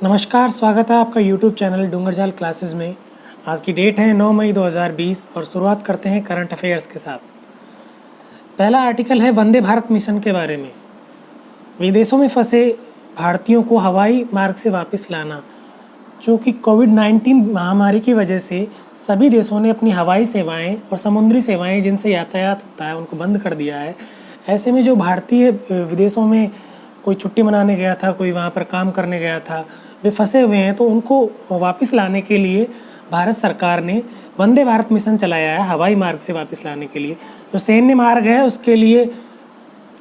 नमस्कार, स्वागत है आपका यूट्यूब चैनल डूंगरजाल क्लासेस में। आज की डेट है 9 मई 2020 और शुरुआत करते हैं करंट अफेयर्स के साथ। पहला आर्टिकल है वंदे भारत मिशन के बारे में। विदेशों में फंसे भारतीयों को हवाई मार्ग से वापस लाना। जो कि कोविड-19 महामारी की वजह से सभी देशों ने अपनी हवाई सेवाएं और समुद्री सेवाएं जिनसे यातायात होता है उनको बंद कर दिया है। ऐसे में जो भारतीय विदेशों में कोई छुट्टी मनाने गया था, कोई वहाँ पर काम करने गया था, वे फंसे हुए हैं, तो उनको वापस लाने के लिए भारत सरकार ने वंदे भारत मिशन चलाया है हवाई मार्ग से वापस लाने के लिए। जो सैन्य मार्ग है उसके लिए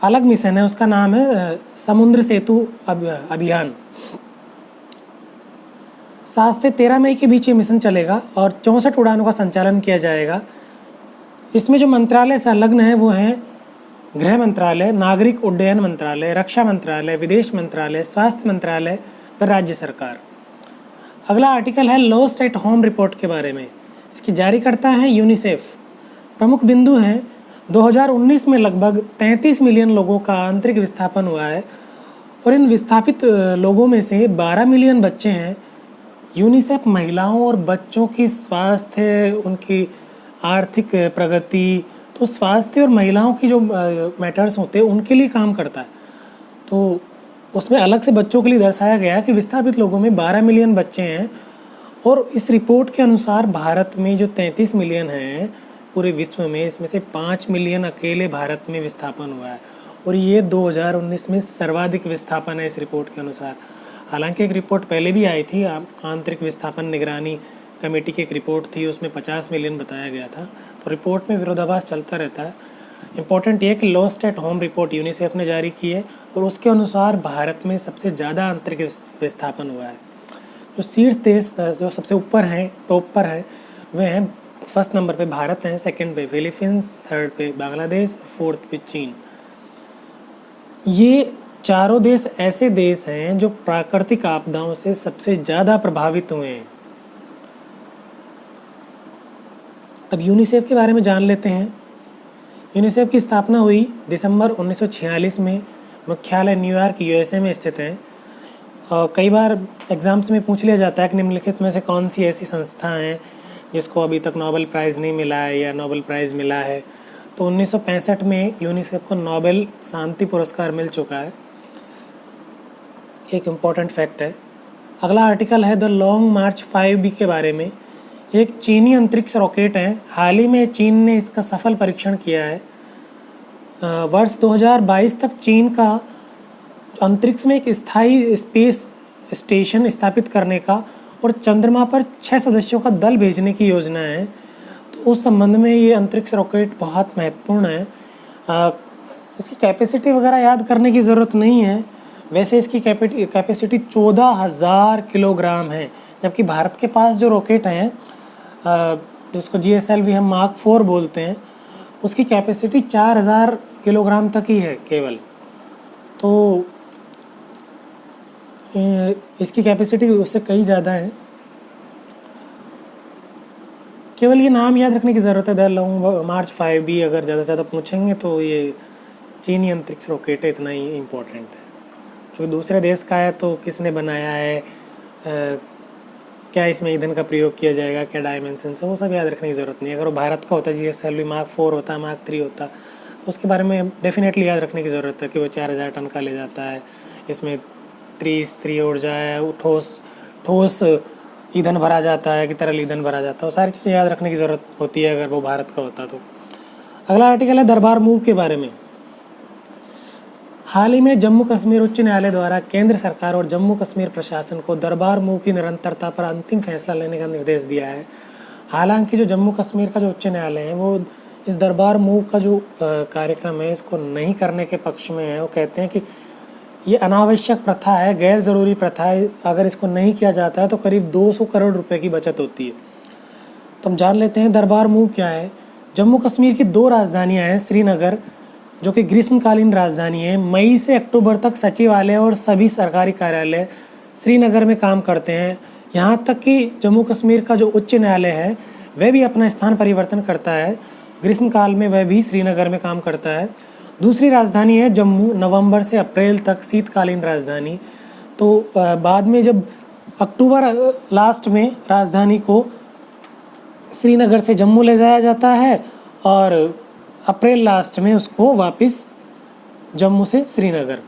अलग मिशन है, उसका नाम है समुद्र सेतु अभियान। 7 से 13 मई के बीच ये मिशन चलेगा और 64 उड़ानों का संचालन किया जाएगा। इसमें जो मंत्रालय संलग्न है वो हैं गृह मंत्रालय, नागरिक उड्डयन मंत्रालय, रक्षा मंत्रालय, विदेश मंत्रालय, स्वास्थ्य मंत्रालय व राज्य सरकार। अगला आर्टिकल है लॉस्ट एट होम रिपोर्ट के बारे में। इसकी जारीकर्ता है यूनिसेफ। प्रमुख बिंदु हैं 2019 में लगभग 33 मिलियन लोगों का आंतरिक विस्थापन हुआ है और इन विस्थापित लोगों में से 12 मिलियन बच्चे हैं। यूनिसेफ महिलाओं और बच्चों की स्वास्थ्य, उनकी आर्थिक प्रगति, तो स्वास्थ्य और महिलाओं की जो मैटर्स होते हैं उनके लिए काम करता है। तो उसमें अलग से बच्चों के लिए दर्शाया गया कि विस्थापित लोगों में 12 मिलियन बच्चे हैं और इस रिपोर्ट के अनुसार भारत में जो 33 मिलियन हैं पूरे विश्व में, इसमें से 5 मिलियन अकेले भारत में विस्थापन हुआ है और ये 2019 में सर्वाधिक विस्थापन है इस रिपोर्ट के अनुसार। हालांकि एक रिपोर्ट पहले भी आई थी, आंतरिक विस्थापन निगरानी कमेटी की एक रिपोर्ट थी, उसमें 50 मिलियन बताया गया था। तो रिपोर्ट में विरोधाभास चलता रहता है। इम्पोर्टेंट ये कि lost at home report UNICEF ने जारी की है और उसके अनुसार भारत में सबसे ज़्यादा आंतरिक विस्थापन हुआ है। जो शीर्ष देश जो सबसे ऊपर हैं, टॉप पर हैं, वे हैं फर्स्ट नंबर पे भारत हैं, सेकंड पे फिलीपींस, थर्ड पे बांग्लादेश और फोर्थ पे चीन। ये चारों देश ऐसे देश हैं जो प्राकृतिक आपदाओं से सबसे ज़्यादा प्रभावित हुए हैं। अब यूनिसेफ के बारे में जान लेते हैं। यूनिसेफ की स्थापना हुई दिसंबर 1946 में। मुख्यालय न्यूयॉर्क यूएसए में स्थित है। कई बार एग्ज़ाम्स में पूछ लिया जाता है कि निम्नलिखित में से कौन सी ऐसी संस्था है जिसको अभी तक नोबेल प्राइज़ नहीं मिला है या नोबेल प्राइज़ मिला है। तो 1965 में यूनिसेफ को नोबेल शांति पुरस्कार मिल चुका है। एक इम्पॉर्टेंट फैक्ट है। अगला आर्टिकल है द लॉन्ग मार्च 5B के बारे में। एक चीनी अंतरिक्ष रॉकेट है। हाल ही में चीन ने इसका सफल परीक्षण किया है। वर्ष 2022 तक चीन का अंतरिक्ष में एक स्थायी स्पेस स्टेशन स्थापित करने का और चंद्रमा पर 6 सदस्यों का दल भेजने की योजना है। तो उस संबंध में ये अंतरिक्ष रॉकेट बहुत महत्वपूर्ण है। इसकी कैपेसिटी वगैरह याद करने की ज़रूरत नहीं है। वैसे इसकी कैपेसिटी 14,000 किलोग्राम है, जबकि भारत के पास जो रॉकेट हैं जिसको GSLV हम मार्क 4 बोलते हैं, उसकी कैपेसिटी 4,000 किलोग्राम तक ही है केवल। तो इसकी कैपेसिटी उससे कई ज़्यादा है। केवल ये नाम याद रखने की ज़रूरत है, द लॉन्ग मार्च 5B। अगर ज़्यादा से ज़्यादा पूछेंगे तो ये चीनी अंतरिक्ष रॉकेट है, इतना ही इम्पोर्टेंट है। जो दूसरे देश का है तो किसने बनाया है, क्या इसमें ईंधन का प्रयोग किया जाएगा, क्या डायमेंशंस है, वो सब याद रखने की ज़रूरत नहीं है। अगर वो भारत का होता, GSLV मार्क 4 होता, मार्क 3 होता, तो उसके बारे में डेफिनेटली याद रखने की ज़रूरत है कि वो 4,000 टन का ले जाता है। इसमें त्रिस्त्रीय ऊर्जा है, ठोस ईंधन भरा जाता है कि तरल ईंधन भरा जाता है, वो सारी चीज़ें याद रखने की ज़रूरत होती है अगर वो भारत का होता तो। अगला आर्टिकल है दरबार मूव के बारे में। हाल ही में जम्मू कश्मीर उच्च न्यायालय द्वारा केंद्र सरकार और जम्मू कश्मीर प्रशासन को दरबार मूव की निरंतरता पर अंतिम फैसला लेने का निर्देश दिया है। हालांकि जो जम्मू कश्मीर का जो उच्च न्यायालय है वो इस दरबार मूव का जो कार्यक्रम है इसको नहीं करने के पक्ष में है। वो कहते हैं कि ये अनावश्यक प्रथा है, गैर ज़रूरी प्रथा है। अगर इसको नहीं किया जाता है तो करीब 200 करोड़ रुपए की बचत होती है। तो हम जान लेते हैं दरबार मूव क्या है। जम्मू कश्मीर की 2 राजधानियाँ हैं। श्रीनगर जो कि ग्रीष्मकालीन राजधानी है, मई से अक्टूबर तक सचिवालय और सभी सरकारी कार्यालय श्रीनगर में काम करते हैं। यहाँ तक कि जम्मू कश्मीर का जो उच्च न्यायालय है वह भी अपना स्थान परिवर्तन करता है। ग्रीष्मकाल में वह भी श्रीनगर में काम करता है। दूसरी राजधानी है जम्मू, नवंबर से अप्रैल तक शीतकालीन राजधानी। तो बाद में जब अक्टूबर लास्ट में राजधानी को श्रीनगर से जम्मू ले जाया जाता है और अप्रैल लास्ट में उसको वापस जम्मू से श्रीनगर।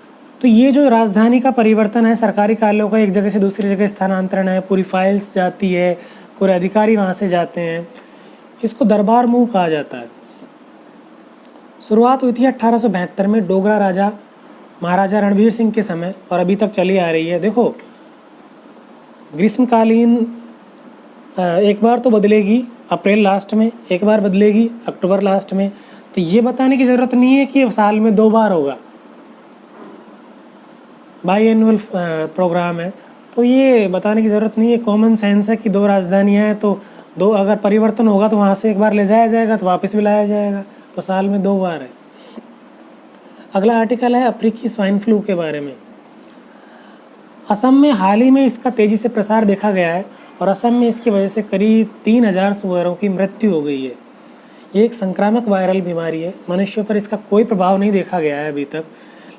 तो ये जो राजधानी का परिवर्तन है, सरकारी कार्यालयों का एक जगह से दूसरी जगह स्थानांतरण है, पूरी फाइल्स जाती है, पूरे अधिकारी वहाँ से जाते हैं, इसको दरबार मूव कहा जाता है। शुरुआत हुई थी 1872 में डोगरा राजा महाराजा रणबीर सिंह के समय और अभी तक चली आ रही है। देखो, ग्रीष्मकालीन एक बार तो बदलेगी अप्रैल लास्ट में, एक बार बदलेगी अक्टूबर लास्ट में। तो ये बताने की ज़रूरत नहीं है कि साल में 2 बार होगा, बाई एनुअल प्रोग्राम है, तो ये बताने की ज़रूरत नहीं है। कॉमन सेंस है कि 2 राजधानियाँ हैं तो 2 अगर परिवर्तन होगा तो वहाँ से एक बार ले जाया जाएगा तो वापस भी लाया जाएगा, तो साल में 2 बार है। अगला आर्टिकल है अफ्रीकी स्वाइन फ्लू के बारे में। असम में हाल ही में इसका तेज़ी से प्रसार देखा गया है और असम में इसकी वजह से करीब 3000 सुअरों की मृत्यु हो गई है। ये एक संक्रामक वायरल बीमारी है। मनुष्यों पर इसका कोई प्रभाव नहीं देखा गया है अभी तक,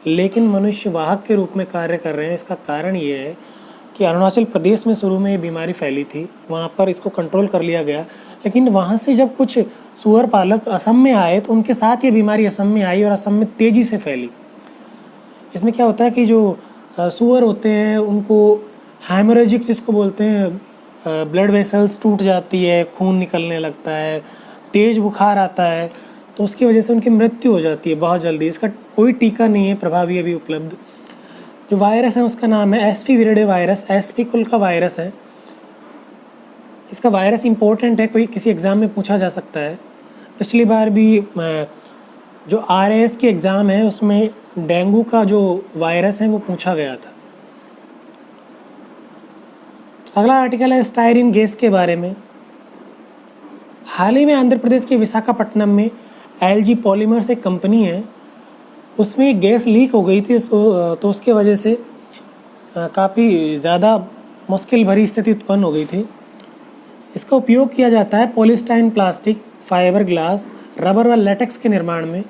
लेकिन मनुष्य वाहक के रूप में कार्य कर रहे हैं। इसका कारण ये है कि अरुणाचल प्रदेश में शुरू में ये बीमारी फैली थी, वहाँ पर इसको कंट्रोल कर लिया गया, लेकिन वहाँ से जब कुछ सुअर पालक असम में आए तो उनके साथ ये बीमारी असम में आई और असम में तेज़ी से फैली। इसमें क्या होता है कि जो सुअर होते हैं उनको हेमोरेजिक जिसको बोलते हैं, ब्लड वेसल्स टूट जाती है, खून निकलने लगता है, तेज़ बुखार आता है, तो उसकी वजह से उनकी मृत्यु हो जाती है बहुत जल्दी। इसका कोई टीका नहीं है प्रभावी अभी उपलब्ध। जो वायरस है उसका नाम है एसपी विरिडे वायरस, एसपी कुल का वायरस है। इसका वायरस इंपॉर्टेंट है, कोई किसी एग्ज़ाम में पूछा जा सकता है। पिछली बार भी जो आरएएस की एग्ज़ाम है उसमें डेंगू का जो वायरस है वो पूछा गया था। अगला आर्टिकल है स्टायरीन गैस के बारे में। हाल ही में आंध्र प्रदेश के विशाखापट्टनम में एलजी पॉलीमर्स एक कंपनी है, उसमें एक गैस लीक हो गई थी, तो उसके वजह से काफ़ी ज़्यादा मुश्किल भरी स्थिति उत्पन्न हो गई थी। इसका उपयोग किया जाता है पॉलीस्टाइन प्लास्टिक, फाइबर ग्लास, रबर व लेटेक्स के निर्माण में।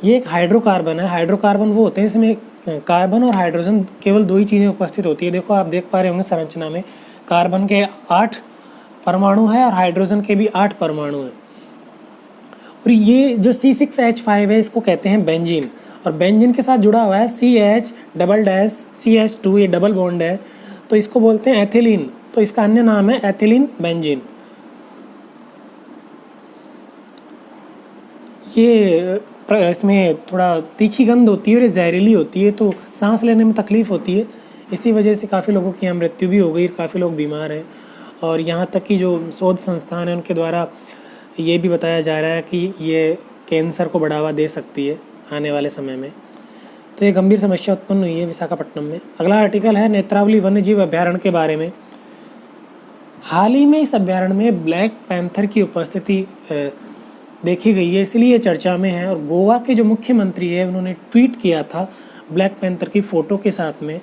ये एक हाइड्रोकार्बन है। हाइड्रोकार्बन वो होते हैं इसमें कार्बन और हाइड्रोजन केवल 2 ही चीज़ें उपस्थित होती है। देखो, आप देख पा रहे होंगे संरचना में कार्बन के 8 परमाणु है और हाइड्रोजन के भी 8 परमाणु हैं। और ये जो C6H5 है इसको कहते हैं बेंजीन, और बेंजीन के साथ जुड़ा हुआ है CH_CH2, ये डबल बॉन्ड है, तो इसको बोलते हैं एथिलीन। तो इसका अन्य नाम है एथिलीन बेंजीन। ये इसमें थोड़ा तीखी गंध होती है और ये जहरीली होती है, तो सांस लेने में तकलीफ़ होती है। इसी वजह से काफ़ी लोगों की यहाँ मृत्यु भी हो गई, काफ़ी लोग बीमार हैं। और यहाँ तक कि जो शोध संस्थान है उनके द्वारा ये भी बताया जा रहा है कि ये कैंसर को बढ़ावा दे सकती है आने वाले समय में। तो ये गंभीर समस्या उत्पन्न हुई है विशाखापट्टनम में। अगला आर्टिकल है नेत्रावली वन्यजीव अभ्यारण्य के बारे में। हाल ही में इस अभ्यारण्य में ब्लैक पैंथर की उपस्थिति देखी गई है, इसलिए चर्चा में है। और गोवा के जो मुख्यमंत्री है उन्होंने ट्वीट किया था ब्लैक पैंथर की फ़ोटो के साथ में।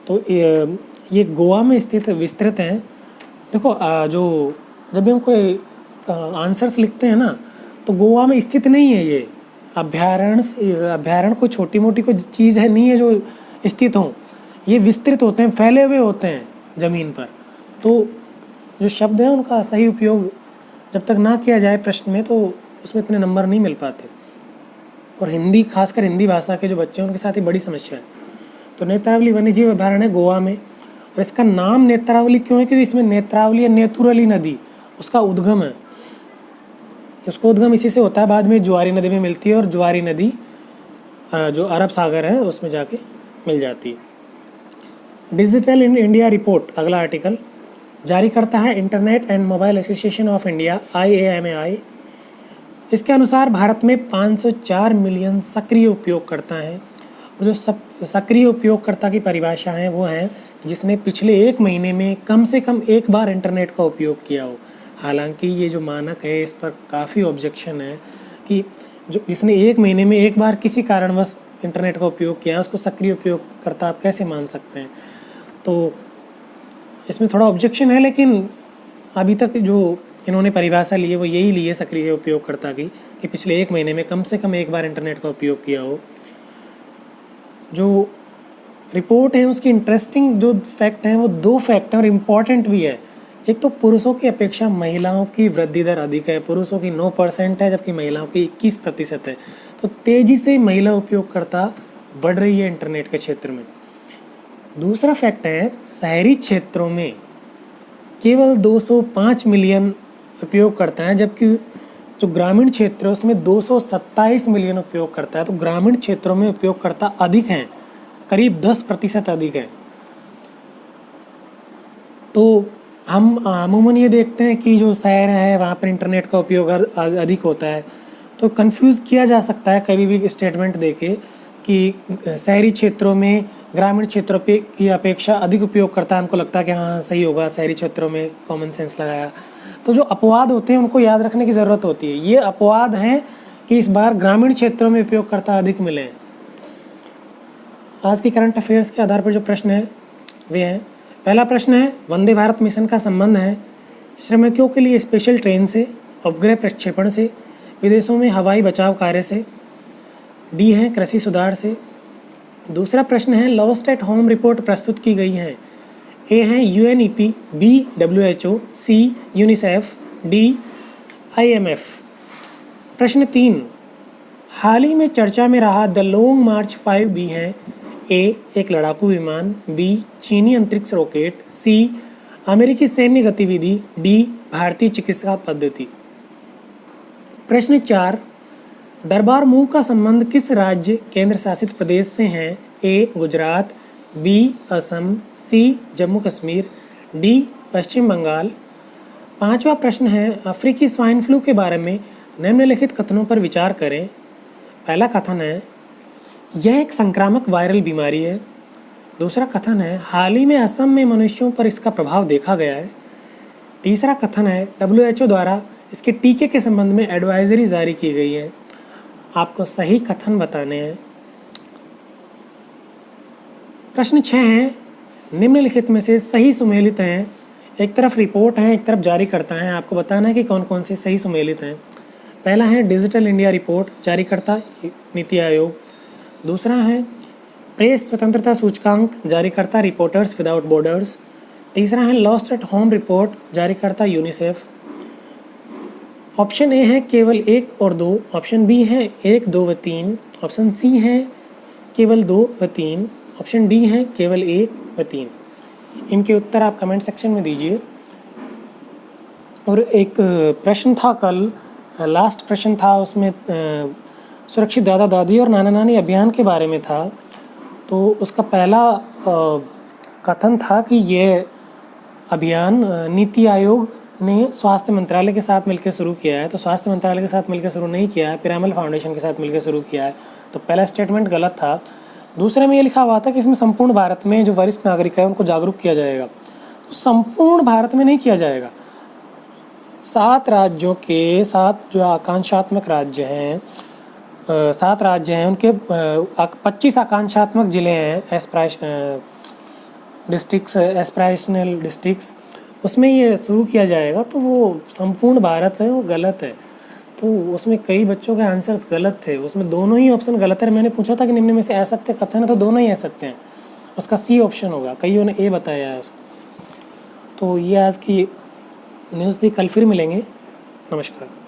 तो ये गोवा में स्थित विस्तृत हैं। देखो, जो जब भी हम कोई आंसर्स लिखते हैं ना, तो गोवा में स्थित नहीं है ये अभ्यारण्य कोई छोटी मोटी कोई चीज़ है नहीं है जो स्थित हों, ये विस्तृत होते हैं, फैले हुए होते हैं ज़मीन पर। तो जो शब्द हैं उनका सही उपयोग जब तक ना किया जाए प्रश्न में तो उसमें इतने नंबर नहीं मिल पाते। और हिंदी, खासकर हिंदी भाषा के जो बच्चे हैं उनके साथ ही बड़ी समस्या है। तो नेत्रावली वन्यजीव अभ्यारण्य है गोवा में, और इसका नाम नेत्रावली क्यों है? क्योंकि इसमें नेत्रावली या नेतुरली नदी उसका उद्गम है। उसका उद्गम इसी से होता है, बाद में ज्वारी नदी में मिलती है और ज्वारी नदी जो अरब सागर है उसमें जाके मिल जाती है। डिजिटल इन इंडिया रिपोर्ट, अगला आर्टिकल, जारी करता है internet and mobile association of India IAMAI। इसके अनुसार भारत में 504 मिलियन सक्रिय उपयोगकर्ता हैं। और जो सक्रिय उपयोगकर्ता की परिभाषा है वो है जिसने पिछले 1 महीने में कम से कम 1 बार इंटरनेट का उपयोग किया हो। हालांकि ये जो मानक है इस पर काफ़ी ऑब्जेक्शन है कि जिसने 1 महीने में 1 बार किसी कारणवश इंटरनेट का उपयोग किया है उसको सक्रिय उपयोगकर्ता आप कैसे मान सकते हैं? तो इसमें थोड़ा ऑब्जेक्शन है, लेकिन अभी तक जो इन्होंने परिभाषा ली है वो यही ली है सक्रिय उपयोगकर्ता की, कि पिछले 1 महीने में कम से कम 1 बार इंटरनेट का उपयोग किया हो। जो रिपोर्ट है उसकी इंटरेस्टिंग जो फैक्ट हैं वो 2 फैक्ट हैं और इम्पॉर्टेंट भी है। एक तो पुरुषों की अपेक्षा महिलाओं की वृद्धि दर अधिक है, पुरुषों की 9% है जबकि महिलाओं की 21% है। तो तेज़ी से महिला उपयोगकर्ता बढ़ रही है इंटरनेट के क्षेत्र में। दूसरा फैक्ट है शहरी क्षेत्रों में केवल 205 मिलियन उपयोगकर्ता हैं जबकि जो ग्रामीण क्षेत्र है उसमें 227 मिलियन उपयोगकर्ता है। तो ग्रामीण क्षेत्रों में उपयोगकर्ता अधिक हैं, करीब 10% अधिक है। तो हम अमूमन ये देखते हैं कि जो शहर है वहाँ पर इंटरनेट का उपयोग अधिक होता है, तो कंफ्यूज किया जा सकता है कभी भी स्टेटमेंट देके कि शहरी क्षेत्रों में ग्रामीण क्षेत्रों पे की अपेक्षा अधिक उपयोग करता है। हमको लगता है कि हाँ सही होगा, शहरी क्षेत्रों में कॉमन सेंस लगाया। तो जो अपवाद होते हैं उनको याद रखने की ज़रूरत होती है। ये अपवाद हैं कि इस बार ग्रामीण क्षेत्रों में उपयोगकर्ता अधिक मिले हैं। आज की करंट अफेयर्स के आधार पर जो प्रश्न है वे हैं। पहला प्रश्न है वंदे भारत मिशन का संबंध है श्रमिकों के लिए स्पेशल ट्रेन से, उपग्रह प्रक्षेपण से, विदेशों में हवाई बचाव कार्य से। डी है कृषि सुधार से। दूसरा प्रश्न है लॉस्ट एट होम रिपोर्ट प्रस्तुत की गई है। ए है UNEP, B WHO, C UNICEF, D IMF। प्रश्न 3 हाल ही में चर्चा में रहा द लॉन्ग मार्च 5B है। ए एक लड़ाकू विमान, बी चीनी अंतरिक्ष रॉकेट, सी अमेरिकी सैन्य गतिविधि, डी भारतीय चिकित्सा पद्धति। प्रश्न 4 दरबार मूव का संबंध किस राज्य केंद्र शासित प्रदेश से है। ए गुजरात, बी असम, सी जम्मू कश्मीर, डी पश्चिम बंगाल। पांचवा प्रश्न है अफ्रीकी स्वाइन फ्लू के बारे में निम्नलिखित कथनों पर विचार करें। पहला कथन है यह एक संक्रामक वायरल बीमारी है। दूसरा कथन है हाल ही में असम में मनुष्यों पर इसका प्रभाव देखा गया है। तीसरा कथन है WHO द्वारा इसके टीके के संबंध में एडवाइजरी जारी की गई है। आपको सही कथन बताने हैं। प्रश्न 6 है निम्नलिखित में से सही सुमेलित हैं। एक तरफ रिपोर्ट है, एक तरफ जारी करता है। आपको बताना है कि कौन कौन से सही सुमेलित हैं। पहला है डिजिटल इंडिया रिपोर्ट, जारी करता नीति आयोग। दूसरा है प्रेस स्वतंत्रता सूचकांक, जारी करता रिपोर्टर्स विदाउट बॉर्डर्स। तीसरा है लॉस्ट एट होम रिपोर्ट, जारी करता यूनिसेफ। ऑप्शन ए है केवल 1 और 2, ऑप्शन बी है 1, 2 व 3, ऑप्शन सी है केवल 2 व 3, ऑप्शन डी है केवल 1 व 3। इनके उत्तर आप कमेंट सेक्शन में दीजिए। और एक प्रश्न था कल, लास्ट प्रश्न था, उसमें सुरक्षित दादा दादी और नाना नानी अभियान के बारे में था। तो उसका पहला कथन था कि ये अभियान नीति आयोग ने स्वास्थ्य मंत्रालय के साथ मिलकर शुरू किया है। तो स्वास्थ्य मंत्रालय के साथ मिलकर शुरू नहीं किया है, पिरामल फाउंडेशन के साथ मिलकर शुरू किया है। तो पहला स्टेटमेंट गलत था। दूसरे में ये लिखा हुआ था कि इसमें संपूर्ण भारत में जो वरिष्ठ नागरिक है उनको जागरूक किया जाएगा। तो संपूर्ण भारत में नहीं किया जाएगा। 7 राज्यों के 7 जो आकांक्षात्मक राज्य हैं, 7 राज्य हैं, उनके 25 आकांक्षात्मक जिले हैं, एस्पिरेशनल डिस्ट्रिक्ट्स, उसमें ये शुरू किया जाएगा। तो वो संपूर्ण भारत है, वो गलत है। तो उसमें कई बच्चों के आंसर्स गलत थे, उसमें दोनों ही ऑप्शन गलत है। मैंने पूछा था कि निम्न में से असत्य कथन है, तो दोनों ही असत्य हैं। उसका सी ऑप्शन होगा, कईयों ने ए बताया है उसको। तो ये आज की न्यूज़ थी, कल फिर मिलेंगे। नमस्कार।